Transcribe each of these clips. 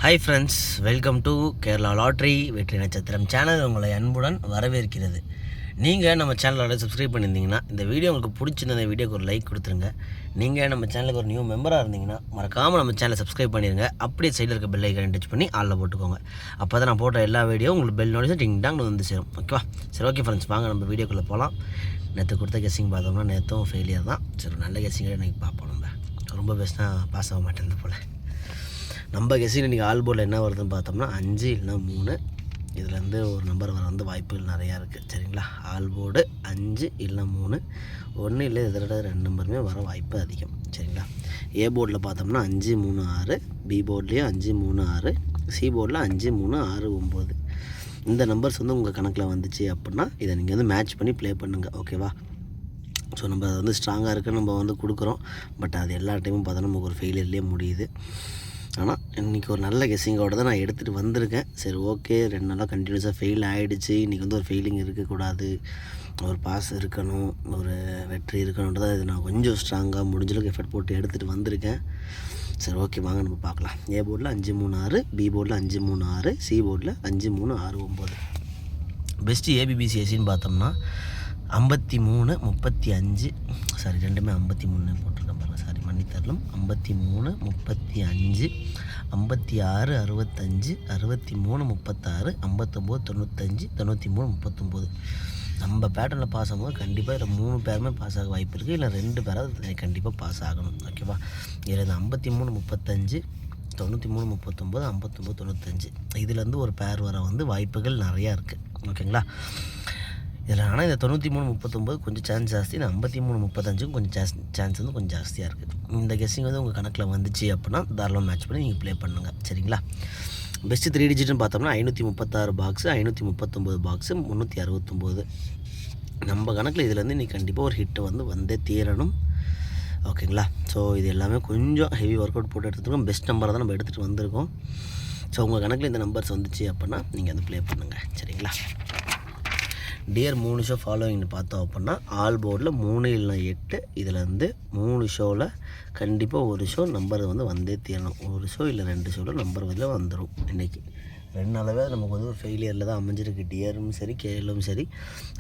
Hi friends, welcome to Kerala lottery வெற்றி நட்சத்திரம் channel உங்களை அன்புடன் வரவேற்கிறது. நீங்கள் நம்ம சேனலோட சப்ஸ்கிரைப் பண்ணியிருந்தீங்கன்னா இந்த வீடியோ உங்களுக்கு பிடிச்சிருந்த இந்த வீடியோக்கு ஒரு லைக் கொடுத்துருங்க. நீங்கள் நம்ம சேனலுக்கு ஒரு நியூ மெம்பராக இருந்தீங்கன்னா மறக்காமல் நம்ம சேனலை சப்ஸ்கிரைப் பண்ணிடுங்க. அப்படியே சைடில் இருக்க பெல் ஐக்கானை டச் பண்ணி ஆளில் போட்டுக்கோங்க. அப்போ தான் நான் போட்ட எல்லா வீடியோ உங்களுக்கு பெல் நோட்டிஸ் டிங் டாங்னு வந்து சேரும். ஓகேவா? சரி, ஓகே ஃப்ரெண்ட்ஸ், வாங்க நம்ம வீடியோக்குள்ளே போகலாம். நேற்று கொடுத்த கெஸ்ஸிங் பார்த்தோம்னா நேற்றும் ஃபெயிலியர் தான். சரி, நல்ல கெஸ்ஸிங்கை இன்றைக்கி பார்ப்போம். நம்ம ரொம்ப பெஸ்ட்டாக பாஸ் ஆக மாட்டேன் போல். நம்ம கெஸ்ஸிங் இன்றைக்கி ஆல் போர்டில் என்ன வருதுன்னு பார்த்தோம்னா 5 இல்லைனா 3. இதுலேருந்து ஒரு நம்பர் வர வந்து வாய்ப்புகள் நிறையா இருக்குது. சரிங்களா? ஆல் போர்டு 5 இல்லை 3, 1 இல்லை இதோட 2 நம்பருமே வர வாய்ப்பு அதிகம். சரிங்களா? ஏ போர்டில் பார்த்தோம்னா 5 3 6, பி போர்ட்லேயும் 5 3 6, சி போர்டில் 5 3 6 9. இந்த நம்பர்ஸ் வந்து உங்கள் கணக்கில் வந்துச்சு அப்படின்னா இதை நீங்கள் வந்து மேட்ச் பண்ணி ப்ளே பண்ணுங்கள். ஓகேவா? ஸோ நம்ம அதை வந்து ஸ்ட்ராங்காக இருக்குன்னு நம்ம வந்து கொடுக்குறோம். பட் அது எல்லா டைமும் பார்த்தோன்னா நமக்கு ஒரு ஃபெயிலியர்லேயே முடியுது. ஆனால் இன்றைக்கி ஒரு நல்ல கெஸ்ஸிங்கோட தான் நான் எடுத்துகிட்டு வந்திருக்கேன். சரி, ஓகே, 2 நாளாக கண்டினியூஸாக ஃபெயில் ஆகிடுச்சு. இன்றைக்கி வந்து ஒரு ஃபெயிலிங் இருக்கக்கூடாது, ஒரு பாஸ் இருக்கணும், ஒரு வெற்றி இருக்கணுன்றதான் இது நான் கொஞ்சம் ஸ்ட்ராங்காக முடிஞ்சளவுக்கு எஃபர்ட் போட்டு எடுத்துகிட்டு வந்திருக்கேன். சரி, ஓகே, வாங்க நம்ம பார்க்கலாம். ஏ போர்டில் 5 3 6, பி போர்டில் 5 3 6, சி போர்டில் 5 3 6 9. பெஸ்ட்டு ஏபிபிசிஎஸ்சின்னு பார்த்தோம்னா 53 35, சாரி ரெண்டுமே 53 போட்டிருக்கேன் பாருங்கள், சாரி மன்னித்தரலும். 53 35, 56 65, 63 36, 59 95, 93 39. நம்ம பேட்டர்னில் பாஸ் ஆகும்போது கண்டிப்பாக இதில் 3 பேருமே பாஸ் ஆக வாய்ப்பு இருக்குது. இல்லை 2 பேராவது கண்டிப்பாக பாஸ் ஆகணும். ஓகேவா? இதில் இந்த 53 35, 93 39, 59 95 இதுலேருந்து ஒரு பேர் வர வந்து வாய்ப்புகள் நிறையா இருக்குது. ஓகேங்களா? இதில் ஆனால் இந்த 93 39 கொஞ்சம் சான்ஸ் ஜாஸ்தி, இந்த 53 35 கொஞ்சம் சான்ஸ் வந்து கொஞ்சம் ஜாஸ்தியாக இருக்குது. இந்த கெஸ்ஸிங் வந்து உங்கள் கணக்கில் வந்துச்சு அப்படின்னா தாராளமாக மேட்ச் பண்ணி நீங்கள் ப்ளே பண்ணுங்கள். சரிங்களா? பெஸ்ட்டு 3 டிஜிட்னு பார்த்தோம்னா 536 பாக்ஸு, 539 பாக்ஸு, 369. நம்ம கணக்கில் இதுலேருந்து இன்றைக்கி கண்டிப்பாக ஒரு ஹிட்டு வந்து வந்தே தீரணும். ஓகேங்களா? ஸோ இது எல்லாமே கொஞ்சம் ஹெவி ஒர்க் அவுட் போட்டு எடுத்துருக்கோம். பெஸ்ட் நம்பரை தான் நம்ம எடுத்துகிட்டு வந்திருக்கோம். ஸோ உங்கள் கணக்கில் இந்த நம்பர்ஸ் வந்துச்சு அப்படின்னா நீங்கள் வந்து ப்ளே பண்ணுங்கள். சரிங்களா? டியர் 3 ஷோ ஃபாலோவிங்னு பார்த்தோம் அப்படின்னா ஆல் போர்டில் 3 இல்லைனா 8, இதில் வந்து 3 ஷோவில் கண்டிப்பாக ஒரு ஷோ நம்பர் வந்து வந்தே தீரணும். ஒரு ஷோ இல்லை 2 ஷோவில் நம்பர் வந்து வந்துடும். இன்றைக்கி 2 நாளாகவே நமக்கு வந்து ஒரு ஃபெயிலியரில் தான் அமைஞ்சிருக்கு. டியரும் சரி, கேஎலும் சரி.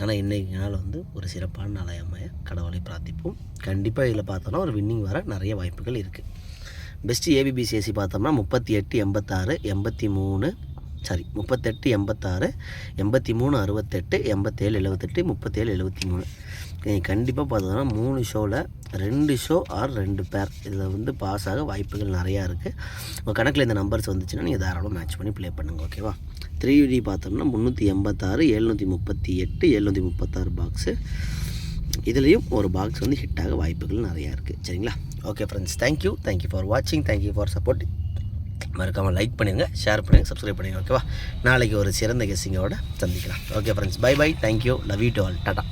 ஆனால் இன்றைக்கி நாள் வந்து ஒரு சிறப்பான நாளாக அமைய கடவுளை பிரார்த்திப்போம். கண்டிப்பாக இதில் பார்த்தோன்னா ஒரு வின்னிங் வர நிறைய வாய்ப்புகள் இருக்குது. பெஸ்ட்டு ஏபிபிசிஎஸ்சி பார்த்தோம்னா 38 86, 83, சாரி 38 86, 83 68, 87 78, 37 73. கண்டிப்பாக பார்த்தோன்னா 3 ஷோவில் 2 ஷோ ஆர் 2 பேர் இதில் வந்து பாஸ் ஆக வாய்ப்புகள் நிறையா இருக்குது. உங்கள் கணக்கில் இந்த நம்பர்ஸ் வந்துச்சுன்னா நீங்கள் தாராளமாக மேட்ச் பண்ணி ப்ளே பண்ணுங்கள். ஓகேவா? 3D பார்த்தோம்னா 386, 738, 736 பாக்ஸு. இதுலேயும் ஒரு பாக்ஸ் வந்து ஹிட்டாக வாய்ப்புகள் நிறையா இருக்குது. சரிங்களா? ஓகே ஃப்ரெண்ட்ஸ், தேங்க்யூ ஃபார் வாட்சிங், தேங்க்யூ ஃபார் சப்போர்ட். மறக்காமல் லைக் பண்ணுங்கள், ஷேர் பண்ணுங்கள், சப்ஸ்கிரைப் பண்ணுங்கள். ஓகேவா? நாளைக்கு ஒரு சிறந்த கெஸ்ஸிங்கோட சந்திக்கலாம். Okay friends, bye bye, thank you, love you to all, Tata.